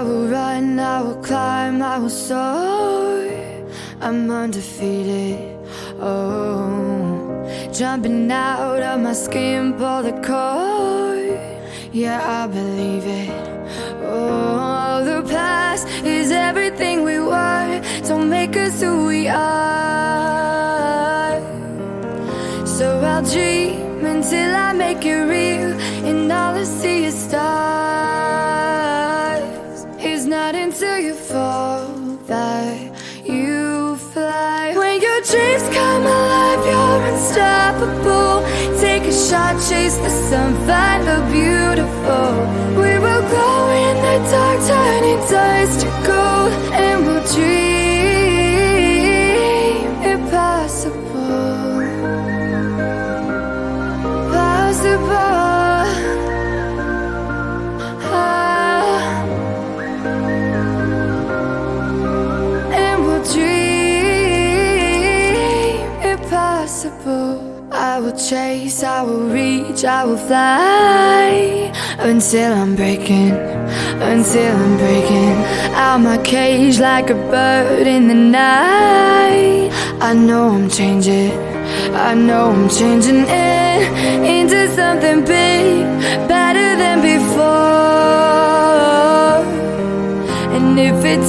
will run, I will climb, I will soar. I'm undefeated, oh. Jumping out of my skin, pull the cord. Yeah, I believe it. Oh, the past is everything we were. Don't make us who we are. So I'll dream until I make it real, and all I see is stars. It's not until you fall that you fly. When your dreams come alive, you're unstoppable. Take a shot, chase the sun, find the beautiful. We will glow in the dark, turning dust to gold, and we'll dream impossible. I will chase, I will reach, I will fly until I'm breaking out my cage like a bird in the night. I know I'm changing into something big, better than before. And if it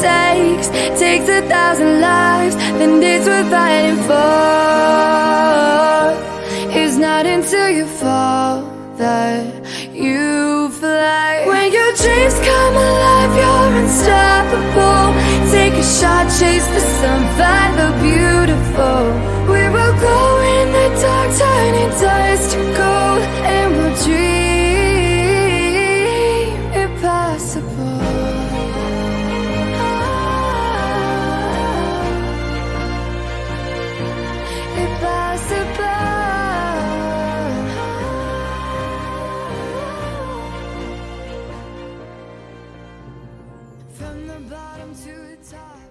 takes 1,000 lives, then it's worth fighting for. It's not until you fall that you fly. When your dreams come alive, you're unstoppable. Take a shot, chase the sun, find the beautiful. We will go in the dark, turning dust to gold, and we'll dream impossible. From the bottom to the top.